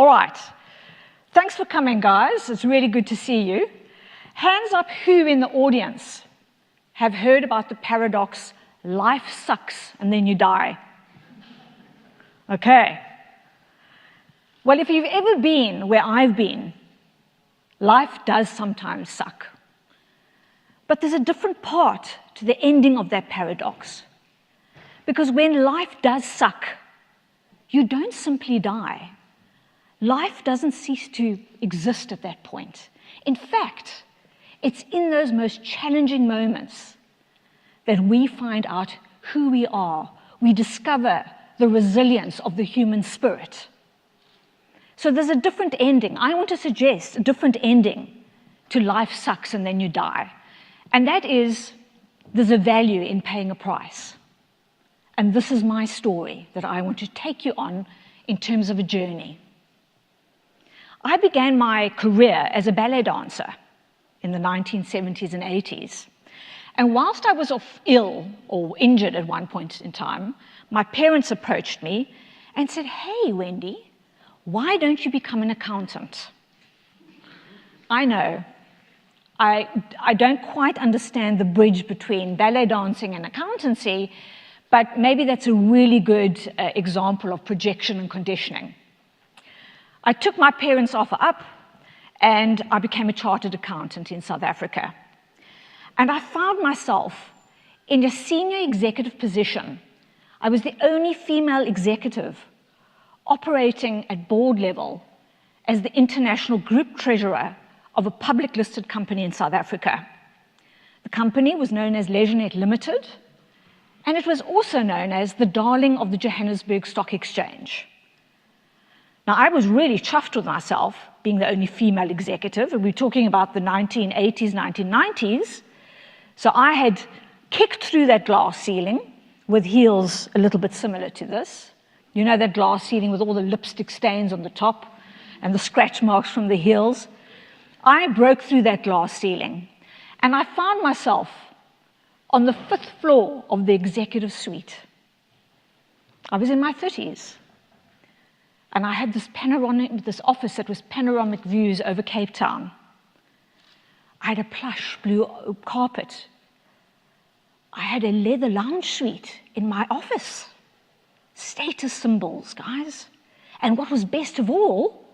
All right. Thanks for coming, guys. It's really good to see you. Hands up who in the audience have heard about the paradox, life sucks and then you die. Okay. Well, if you've ever been where I've been, life does sometimes suck. But there's a different part to the ending of that paradox. Because when life does suck, you don't simply die. Life doesn't cease to exist at that point. In fact, it's in those most challenging moments that we find out who we are. We discover the resilience of the human spirit. So there's a different ending. I want to suggest a different ending to life sucks and then you die. And that is, there's a value in paying a price. And this is my story that I want to take you on in terms of a journey. I began my career as a ballet dancer in the 1970s and 80s. And whilst I was ill or injured at one point in time, my parents approached me and said, "Hey, Wendy, why don't you become an accountant?" I know, I don't quite understand the bridge between ballet dancing and accountancy, but maybe that's a really good example of projection and conditioning. I took my parents' offer up, and I became a chartered accountant in South Africa. And I found myself in a senior executive position. I was the only female executive operating at board level as the international group treasurer of a public listed company in South Africa. The company was known as Leisurenet Limited, and it was also known as the darling of the Johannesburg Stock Exchange. Now, I was really chuffed with myself, being the only female executive, and we're talking about the 1980s, 1990s. So I had kicked through that glass ceiling with heels a little bit similar to this. You know, that glass ceiling with all the lipstick stains on the top and the scratch marks from the heels. I broke through that glass ceiling, and I found myself on the 5th floor of the executive suite. I was in my 30s, and I had this office that was panoramic views over Cape Town. I had a plush blue carpet. I had a leather lounge suite in my office. Status symbols, guys. And what was best of all,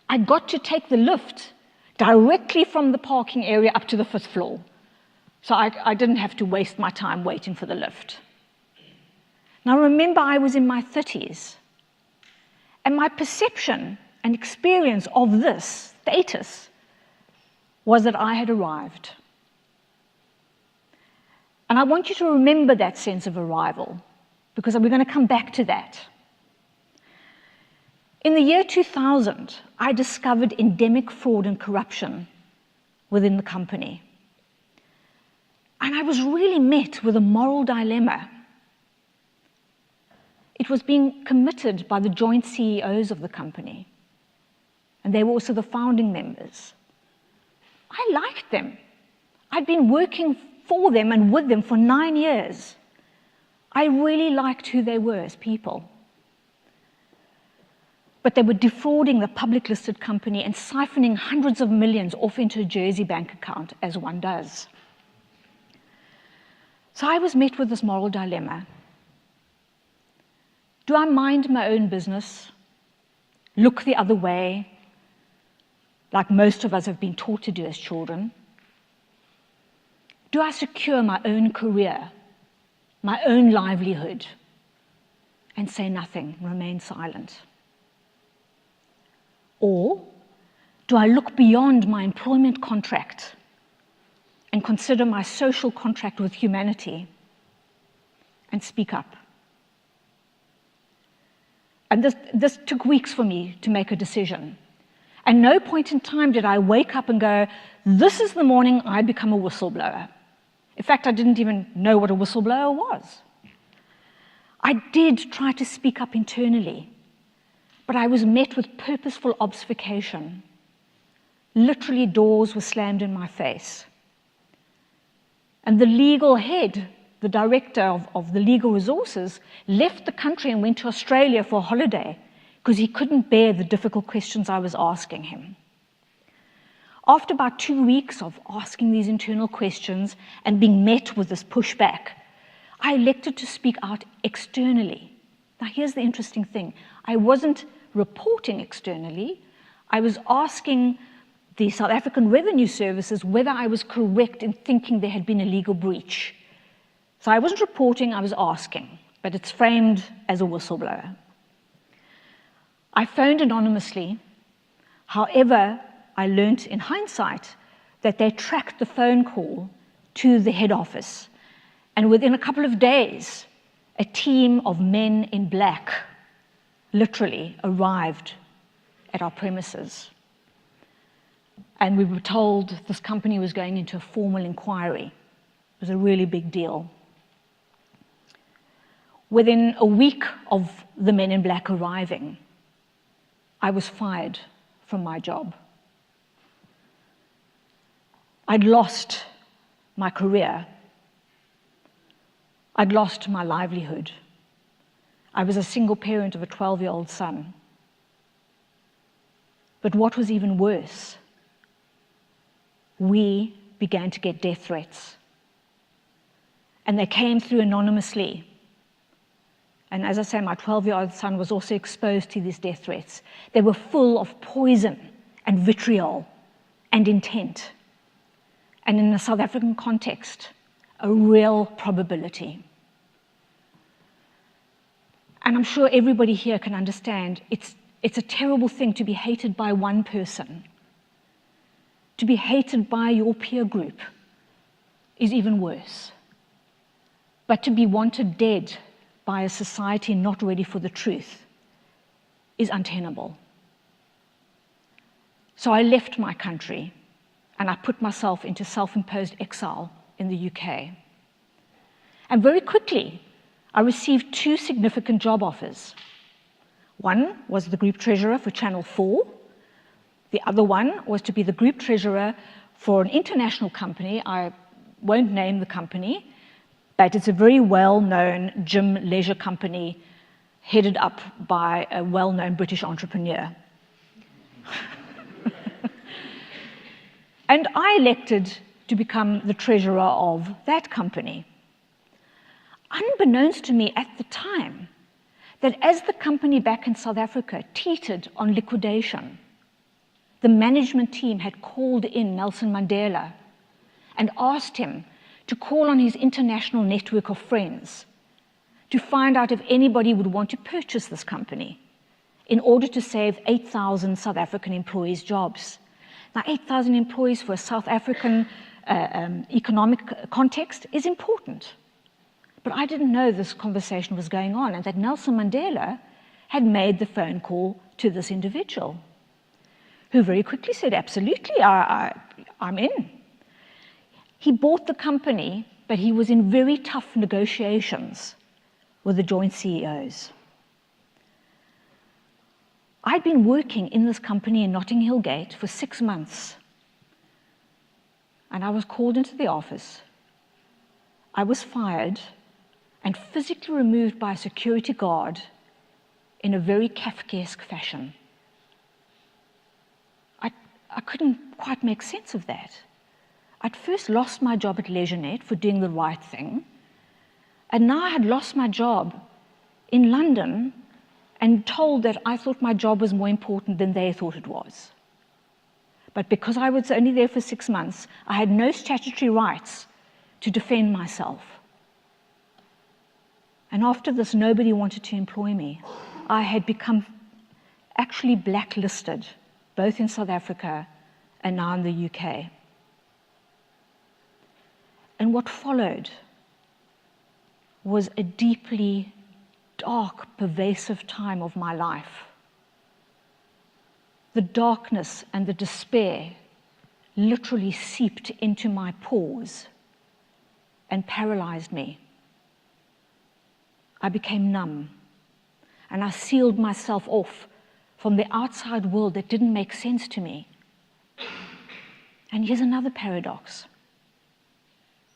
I got to take the lift directly from the parking area up to the 5th floor. So I didn't have to waste my time waiting for the lift. Now remember, I was in my 30s. And my perception and experience of this status was that I had arrived. And I want you to remember that sense of arrival, because we're going to come back to that. In the year 2000, I discovered endemic fraud and corruption within the company. And I was really met with a moral dilemma. It was being committed by the joint CEOs of the company, and they were also the founding members. I liked them. I'd been working for them and with them for 9 years. I really liked who they were as people. But they were defrauding the public listed company and siphoning hundreds of millions off into a Jersey bank account, as one does. So I was met with this moral dilemma. Do I mind my own business, look the other way, like most of us have been taught to do as children? Do I secure my own career, my own livelihood, and say nothing, remain silent? Or do I look beyond my employment contract and consider my social contract with humanity and speak up? And this took weeks for me to make a decision. At no point in time did I wake up and go, this is the morning I become a whistleblower. In fact, I didn't even know what a whistleblower was. I did try to speak up internally, but I was met with purposeful obfuscation. Literally, doors were slammed in my face. And the legal head, the director of the legal resources, left the country and went to Australia for a holiday because he couldn't bear the difficult questions I was asking him. After about 2 weeks of asking these internal questions and being met with this pushback, I elected to speak out externally. Now, here's the interesting thing. I wasn't reporting externally. I was asking the South African Revenue Services whether I was correct in thinking there had been a legal breach. So I wasn't reporting, I was asking, but it's framed as a whistleblower. I phoned anonymously. However, I learnt in hindsight that they tracked the phone call to the head office. And within a couple of days, a team of men in black literally arrived at our premises. And we were told this company was going into a formal inquiry. It was a really big deal. Within a week of the men in black arriving, I was fired from my job. I'd lost my career. I'd lost my livelihood. I was a single parent of a 12-year-old son. But what was even worse, we began to get death threats. And they came through anonymously. And as I say, my 12-year-old son was also exposed to these death threats. They were full of poison and vitriol and intent. And in a South African context, a real probability. And I'm sure everybody here can understand it's a terrible thing to be hated by one person. To be hated by your peer group is even worse. But to be wanted dead by a society not ready for the truth is untenable. So I left my country and I put myself into self-imposed exile in the UK. And very quickly, I received 2 significant job offers. One was the group treasurer for Channel 4. The other one was to be the group treasurer for an international company. I won't name the company, but it's a very well-known gym leisure company headed up by a well-known British entrepreneur. And I elected to become the treasurer of that company. Unbeknownst to me at the time, that as the company back in South Africa teetered on liquidation, the management team had called in Nelson Mandela and asked him to call on his international network of friends to find out if anybody would want to purchase this company in order to save 8,000 South African employees' jobs. Now, 8,000 employees for a South African economic context is important. But I didn't know this conversation was going on and that Nelson Mandela had made the phone call to this individual, who very quickly said, absolutely, I'm in. He bought the company, but he was in very tough negotiations with the joint CEOs. I'd been working in this company in Notting Hill Gate for 6 months, and I was called into the office. I was fired and physically removed by a security guard in a very Kafkaesque fashion. I couldn't quite make sense of that. I'd first lost my job at LeisureNet for doing the right thing, and now I had lost my job in London and told that I thought my job was more important than they thought it was. But because I was only there for 6 months, I had no statutory rights to defend myself. And after this, nobody wanted to employ me. I had become actually blacklisted, both in South Africa and now in the UK. And what followed was a deeply dark, pervasive time of my life. The darkness and the despair literally seeped into my pores and paralyzed me. I became numb, and I sealed myself off from the outside world that didn't make sense to me. And here's another paradox.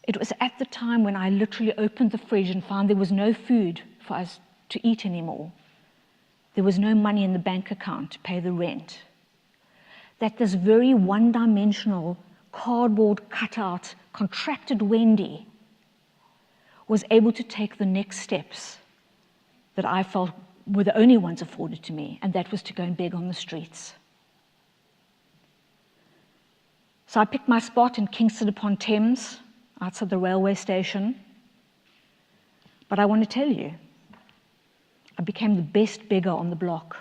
It was at the time when I literally opened the fridge and found there was no food for us to eat anymore, there was no money in the bank account to pay the rent, that this very one-dimensional, cardboard cutout, contracted Wendy was able to take the next steps that I felt were the only ones afforded to me, and that was to go and beg on the streets. So I picked my spot in Kingston upon Thames, outside the railway station. But I want to tell you, I became the best beggar on the block.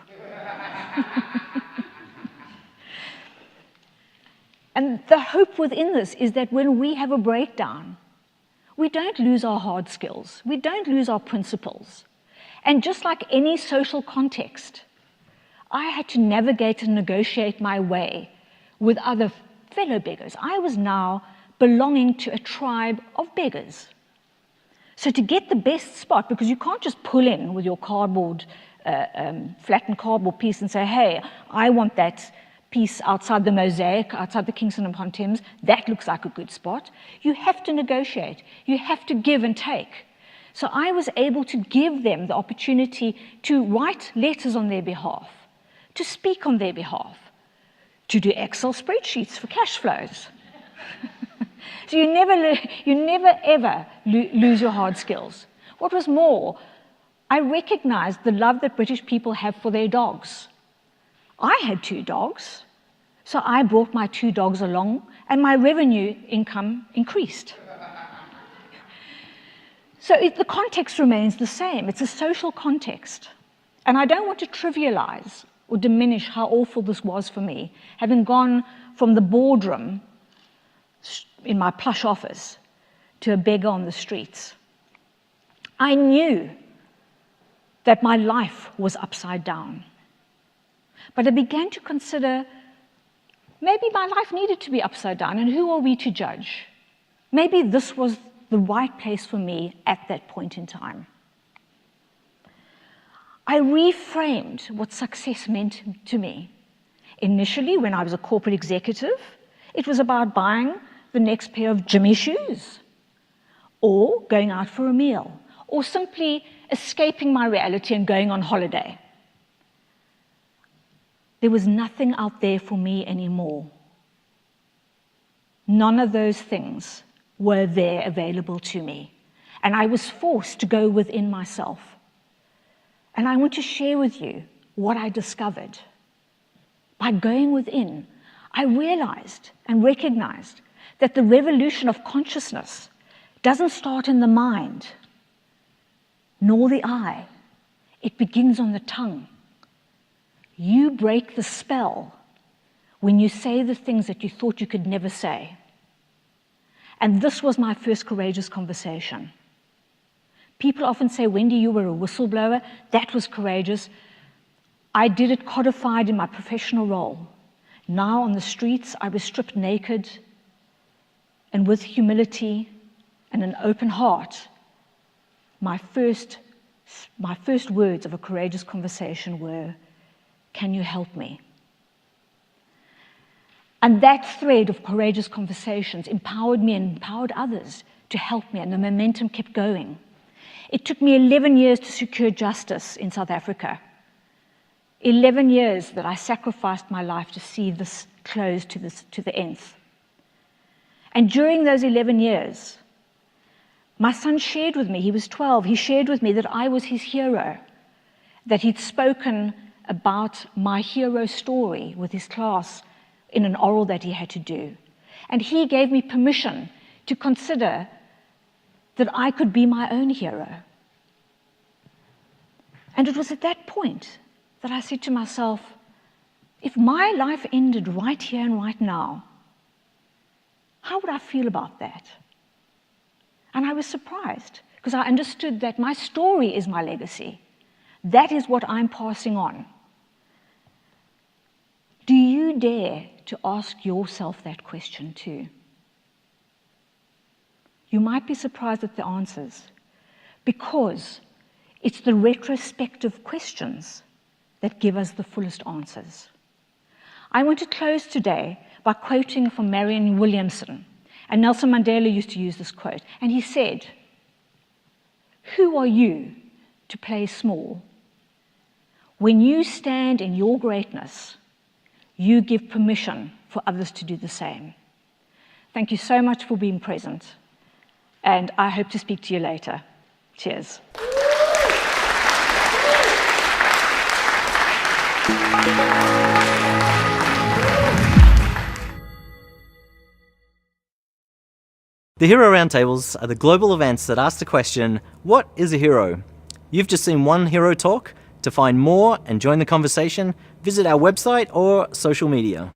And the hope within this is that when we have a breakdown, we don't lose our hard skills. We don't lose our principles. And just like any social context, I had to navigate and negotiate my way with other fellow beggars. I was now belonging to a tribe of beggars. So to get the best spot, because you can't just pull in with your cardboard, flattened cardboard piece and say, hey, I want that piece outside the Mosaic, outside the Kingston upon Thames, that looks like a good spot. You have to negotiate. You have to give and take. So I was able to give them the opportunity to write letters on their behalf, to speak on their behalf, to do Excel spreadsheets for cash flows. So you never ever lose your hard skills. What was more, I recognized the love that British people have for their dogs. I had 2 dogs, so I brought my 2 dogs along, and my revenue income increased. So the context remains the same. It's a social context. And I don't want to trivialize or diminish how awful this was for me, having gone from the boardroom in my plush office to a beggar on the streets. I knew that my life was upside down. But I began to consider, maybe my life needed to be upside down, and who are we to judge? Maybe this was the right place for me at that point in time. I reframed what success meant to me. Initially, when I was a corporate executive, it was about buying the next pair of Jimmy shoes, or going out for a meal, or simply escaping my reality and going on holiday. There was nothing out there for me anymore. None of those things were there available to me. And I was forced to go within myself. And I want to share with you what I discovered. By going within, I realized and recognized that the revolution of consciousness doesn't start in the mind, nor the eye. It begins on the tongue. You break the spell when you say the things that you thought you could never say. And this was my first courageous conversation. People often say, Wendy, you were a whistleblower. That was courageous. I did it codified in my professional role. Now on the streets, I was stripped naked, and with humility and an open heart, my first words of a courageous conversation were, can you help me? And that thread of courageous conversations empowered me and empowered others to help me, and the momentum kept going. It took me 11 years to secure justice in South Africa. 11 years that I sacrificed my life to see this close to the nth. And during those 11 years, my son shared with me, he was 12, he shared with me that I was his hero, that he'd spoken about my hero story with his class in an oral that he had to do. And he gave me permission to consider that I could be my own hero. And it was at that point that I said to myself, if my life ended right here and right now, how would I feel about that? And I was surprised, because I understood that my story is my legacy. That is what I'm passing on. Do you dare to ask yourself that question too? You might be surprised at the answers, because it's the retrospective questions that give us the fullest answers. I want to close today by quoting from Marianne Williamson. And Nelson Mandela used to use this quote. And he said, "Who are you to play small When you stand in your greatness, you give permission for others to do the same. Thank you so much for being present, and I hope to speak to you later. Cheers. The Hero Roundtables are the global events that ask the question, what is a hero? You've just seen one hero talk. To find more and join the conversation, visit our website or social media.